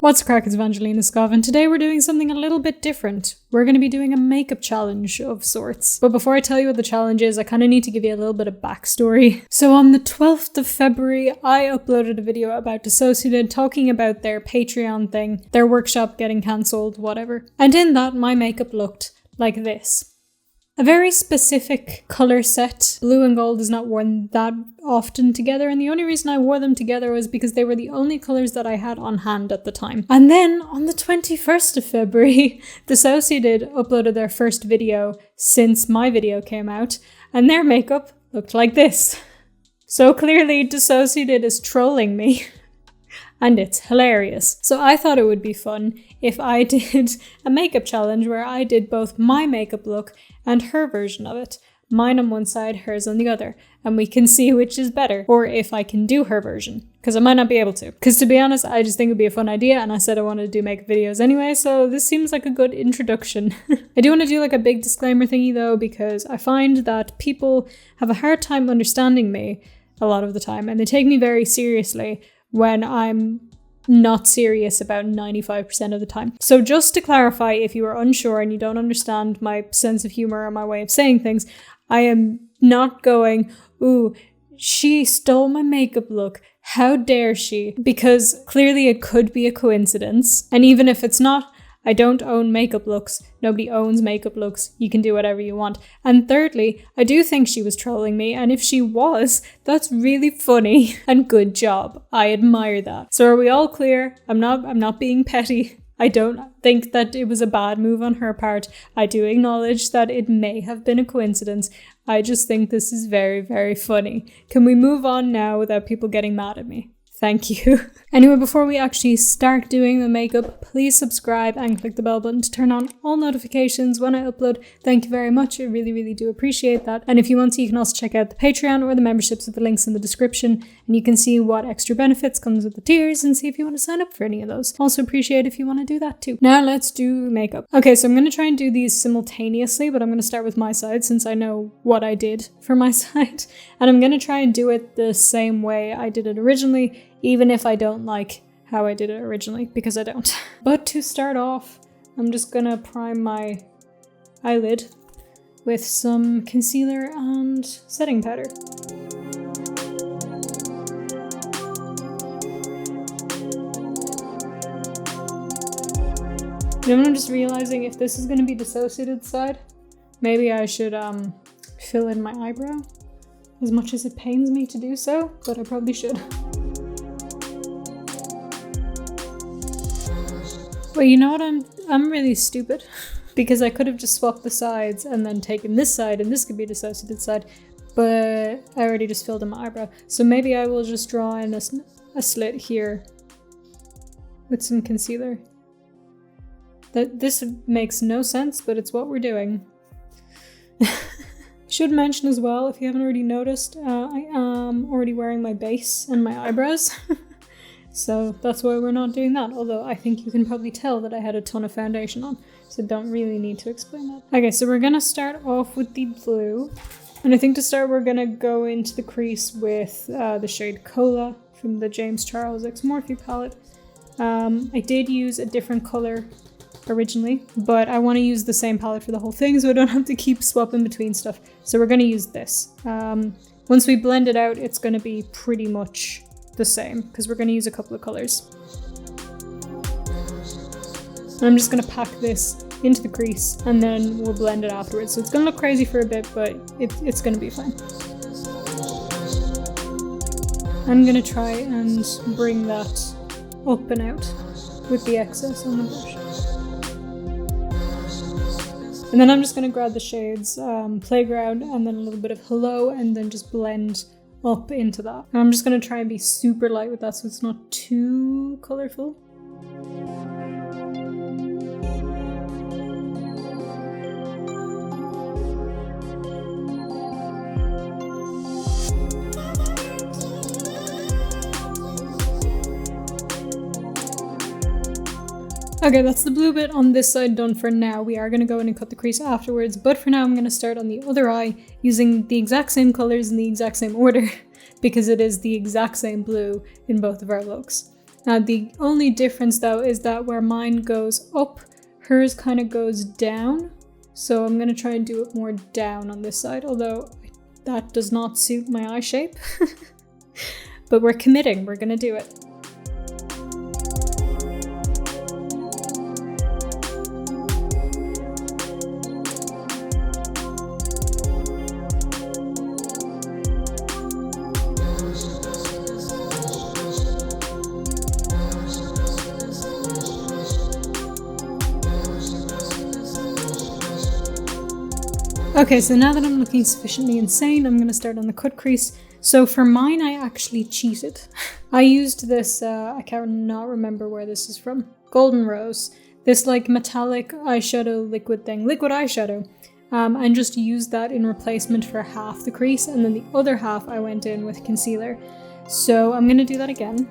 What's crack, it's VangelinaSkov, and today we're doing something a little bit different. We're going to be doing a makeup challenge of sorts. But before I tell you what the challenge is, I kind of need to give you a little bit of backstory. So on the 12th of February, I uploaded a video about DissociaDID talking about their Patreon thing, their workshop getting cancelled, whatever. And in that, my makeup looked like this. A very specific colour set. Blue and gold is not worn that often together, and the only reason I wore them together was because they were the only colours that I had on hand at the time. And then on the 21st of February, DissociaDID uploaded their first video since my video came out, and their makeup looked like this. So clearly DissociaDID is trolling me. And it's hilarious. So I thought it would be fun if I did a makeup challenge where I did both my makeup look and her version of it. Mine on one side, hers on the other. And we can see which is better. Or if I can do her version. Because I might not be able to. Because to be honest, I just think it'd be a fun idea. And I said I wanted to do makeup videos anyway. So this seems like a good introduction. I do want to do like a big disclaimer thingy though. Because I find that people have a hard time understanding me a lot of the time. And they take me very seriously when I'm not serious about 95% of the time. So just to clarify, if you are unsure and you don't understand my sense of humor or my way of saying things, I am not going, ooh, she stole my makeup look. How dare she? Because clearly it could be a coincidence. And even if it's not, I don't own makeup looks. Nobody owns makeup looks. You can do whatever you want. And thirdly, I do think she was trolling me. And if she was, that's really funny and good job. I admire that. So are we all clear? I'm not being petty. I don't think that it was a bad move on her part. I do acknowledge that it may have been a coincidence. I just think this is very, very funny. Can we move on now without people getting mad at me? Thank you. Anyway, before we actually start doing the makeup, please subscribe and click the bell button to turn on all notifications when I upload. Thank you very much. I really, really do appreciate that. And if you want to, you can also check out the Patreon or the memberships with the links in the description. And you can see what extra benefits comes with the tiers and see if you want to sign up for any of those. Also appreciate if you want to do that too. Now let's do makeup. Okay, so I'm going to try and do these simultaneously, but I'm going to start with my side since I know what I did for my side. And I'm going to try and do it the same way I did it originally, even if I don't like how I did it originally, because I don't. But to start off, I'm just gonna prime my eyelid with some concealer and setting powder. You know, I'm just realizing if this is gonna be DissociaDID side, maybe I should fill in my eyebrow, as much as it pains me to do so, but I probably should. Well, you know what, I'm really stupid because I could have just swapped the sides and then taken this side and this could be the DissociaDID side, but I already just filled in my eyebrow. So maybe I will just draw in a slit here with some concealer. This makes no sense, but it's what we're doing. Should mention as well, if you haven't already noticed, I am already wearing my base and my eyebrows. So that's why we're not doing that, although I think you can probably tell that I had a ton of foundation on, so don't really need to explain that. Okay, so we're gonna start off with the blue, and I think to start we're gonna go into the crease with the shade Cola from the James Charles X Morphe palette. I did use a different color originally, but I want to use the same palette for the whole thing so I don't have to keep swapping between stuff. So we're gonna use this. Once we blend it out, it's gonna be pretty much the same because we're going to use a couple of colors. And I'm just going to pack this into the crease and then we'll blend it afterwards. So it's going to look crazy for a bit, but it's going to be fine. I'm going to try and bring that up and out with the excess on the brush. And then I'm just going to grab the shades Playground and then a little bit of Hello and then just blend up into that. And I'm just going to try and be super light with that so it's not too colourful. Okay, that's the blue bit on this side done for now. We are going to go in and cut the crease afterwards, but for now I'm going to start on the other eye using the exact same colours in the exact same order because it is the exact same blue in both of our looks. The only difference though is that where mine goes up, hers kind of goes down. So I'm going to try and do it more down on this side, although that does not suit my eye shape. But we're committing, we're going to do it. Okay, so now that I'm looking sufficiently insane, I'm going to start on the cut crease. So for mine, I actually cheated. I used this, I cannot remember where this is from, Golden Rose. This like metallic eyeshadow liquid thing, liquid eyeshadow. And just used that in replacement for half the crease, and then the other half I went in with concealer. So I'm going to do that again.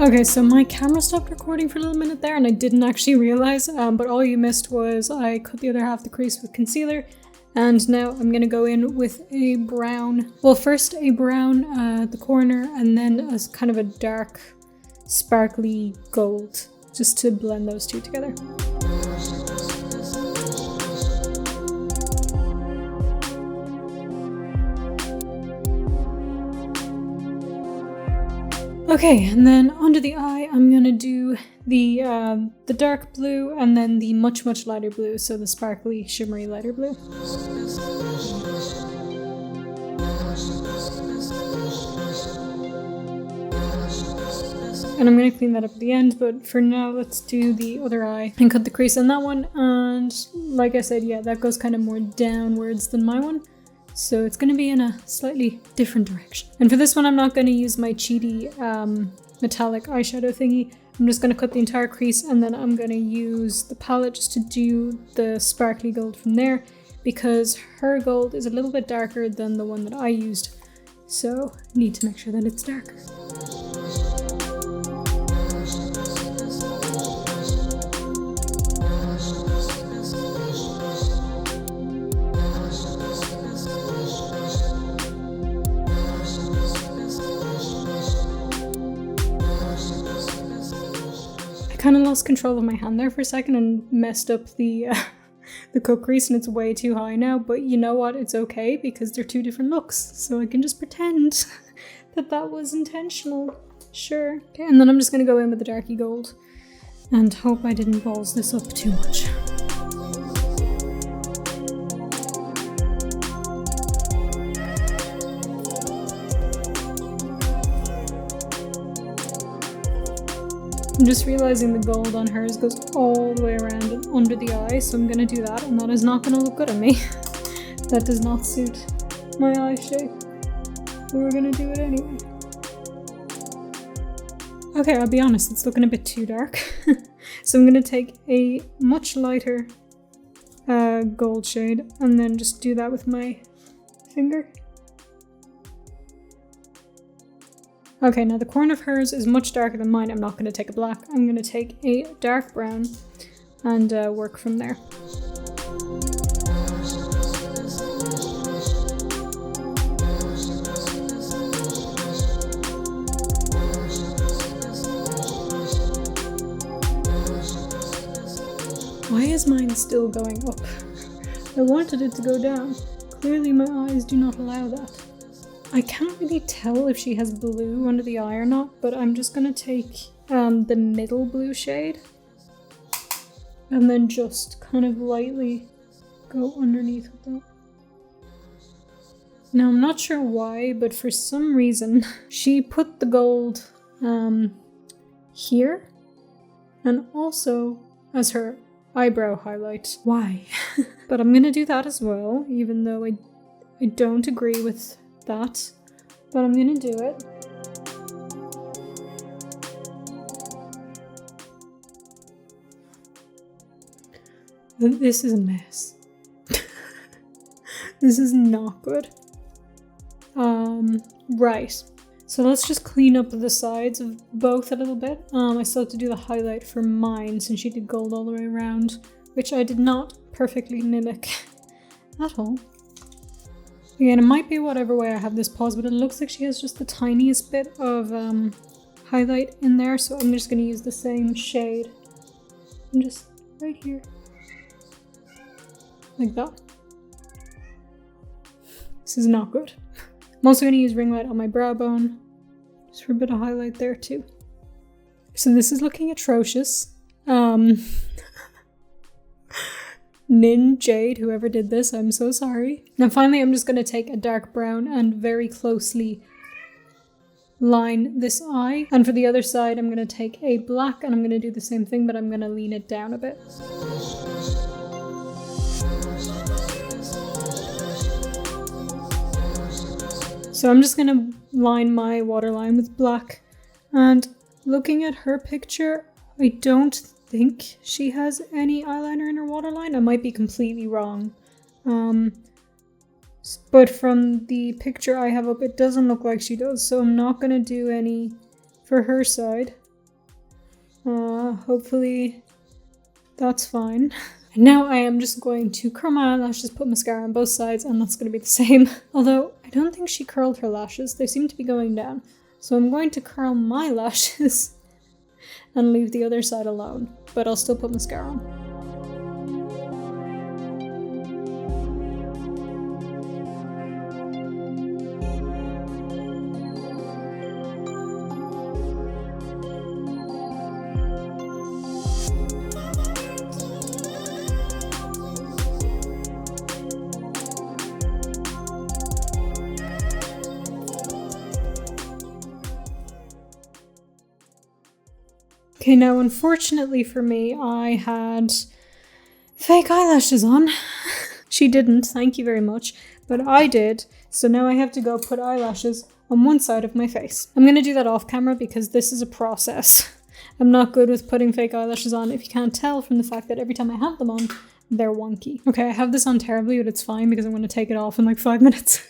Okay, so my camera stopped recording for a little minute there and I didn't actually realize, but all you missed was I cut the other half of the crease with concealer, and now I'm gonna go in with a brown, well first a brown at the corner and then a kind of a dark sparkly gold, just to blend those two together. Okay, and then under the eye, I'm gonna do the dark blue and then the much lighter blue, so the sparkly, shimmery lighter blue. And I'm gonna clean that up at the end, but for now, let's do the other eye and cut the crease on that one. And like I said, yeah, that goes kind of more downwards than my one. So it's going to be in a slightly different direction. And for this one, I'm not going to use my cheaty metallic eyeshadow thingy. I'm just going to cut the entire crease and then I'm going to use the palette just to do the sparkly gold from there, because her gold is a little bit darker than the one that I used. So I need to make sure that it's darker. Kind of lost control of my hand there for a second and messed up the cut crease, and it's way too high now, but you know what, it's okay because they're two different looks, so I can just pretend that that was intentional. Sure. Okay, and then I'm just going to go in with the darky gold and hope I didn't balls this up too much. I'm just realizing the gold on hers goes all the way around and under the eye, so I'm going to do that, and that is not going to look good on me. That does not suit my eye shape. But we're going to do it anyway. Okay, I'll be honest, it's looking a bit too dark. So I'm going to take a much lighter gold shade and then just do that with my finger. Okay, now the corner of hers is much darker than mine. I'm not going to take a black. I'm going to take a dark brown and work from there. Why is mine still going up? I wanted it to go down. Clearly my eyes do not allow that. I can't really tell if she has blue under the eye or not, but I'm just going to take the middle blue shade and then just kind of lightly go underneath with that. Now I'm not sure why, but for some reason she put the gold here and also as her eyebrow highlight. Why? But I'm going to do that as well, even though I don't agree with that, but I'm gonna do it. This is a mess. This is not good. Right. So let's just clean up the sides of both a little bit. I still have to do the highlight for mine since she did gold all the way around, which I did not perfectly mimic at all. Again, it might be whatever way I have this paused, but it looks like she has just the tiniest bit of highlight in there, so I'm just going to use the same shade. And just right here. Like that. This is not good. I'm also going to use ring light on my brow bone, just for a bit of highlight there too. So this is looking atrocious. Nin, Jade, whoever did this, I'm so sorry. Now finally I'm just going to take a dark brown and very closely line this eye. And for the other side I'm going to take a black and I'm going to do the same thing, but I'm going to lean it down a bit. So I'm just going to line my waterline with black, and looking at her picture, I don't think she has any eyeliner in her waterline. I might be completely wrong. But from the picture I have up, it doesn't look like she does, so I'm not going to do any for her side. Hopefully that's fine. And now I am just going to curl my eyelashes, put mascara on both sides, and that's going to be the same. Although, I don't think she curled her lashes. They seem to be going down. So I'm going to curl my lashes and leave the other side alone. But I'll still put mascara on. Okay, now unfortunately for me, I had fake eyelashes on. She didn't, thank you very much, but I did. So now I have to go put eyelashes on one side of my face. I'm going to do that off camera because this is a process. I'm not good with putting fake eyelashes on, if you can't tell from the fact that every time I have them on, they're wonky. Okay, I have this on terribly, but it's fine because I'm going to take it off in like 5 minutes.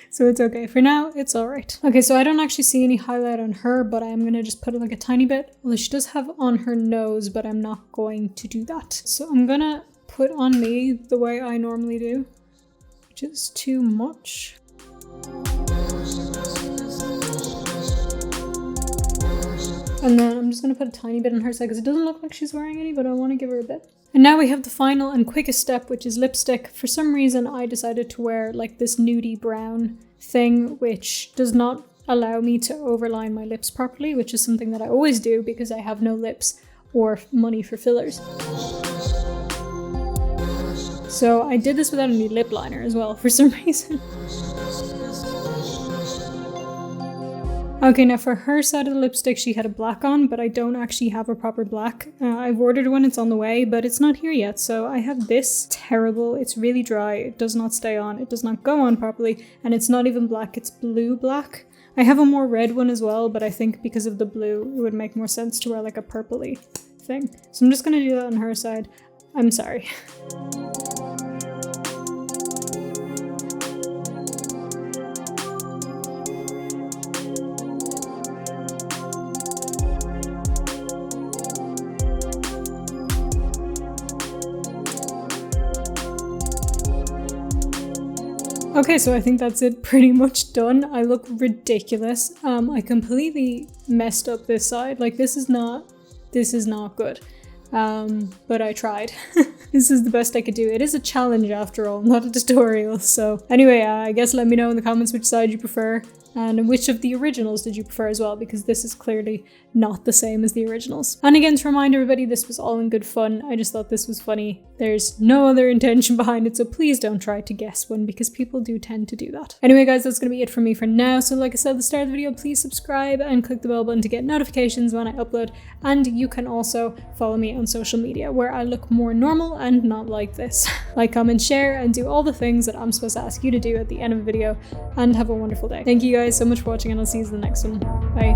So it's okay. For now, it's alright. Okay, so I don't actually see any highlight on her, but I'm going to just put it like a tiny bit. Although she does have on her nose, but I'm not going to do that. So I'm going to put on me the way I normally do, which is too much. And then I'm just going to put a tiny bit on her side because it doesn't look like she's wearing any, but I want to give her a bit. And now we have the final and quickest step, which is lipstick. For some reason, I decided to wear like this nudie brown thing, which does not allow me to overline my lips properly, which is something that I always do because I have no lips or money for fillers. So I did this without any lip liner as well, for some reason. Okay, now for her side of the lipstick, she had a black on, but I don't actually have a proper black. I've ordered one, it's on the way, but it's not here yet. So I have this terrible, it's really dry, it does not stay on, it does not go on properly, and it's not even black, it's blue black. I have a more red one as well, but I think because of the blue, it would make more sense to wear like a purpley thing. So I'm just gonna do that on her side. I'm sorry. Okay, so I think that's it, pretty much done. I look ridiculous. I completely messed up this side. Like this is not good. But I tried. This is the best I could do. It is a challenge after all, not a tutorial. So anyway, I guess let me know in the comments which side you prefer and which of the originals did you prefer as well, because this is clearly not the same as the originals. And again, to remind everybody, this was all in good fun. I just thought this was funny. There's no other intention behind it, so please don't try to guess one because people do tend to do that. Anyway guys, that's going to be it for me for now. So like I said at the start of the video, please subscribe and click the bell button to get notifications when I upload. And you can also follow me on social media where I look more normal and not like this. Like, comment, share, and do all the things that I'm supposed to ask you to do at the end of a video, and have a wonderful day. Thank you guys so much for watching, and I'll see you in the next one. Bye.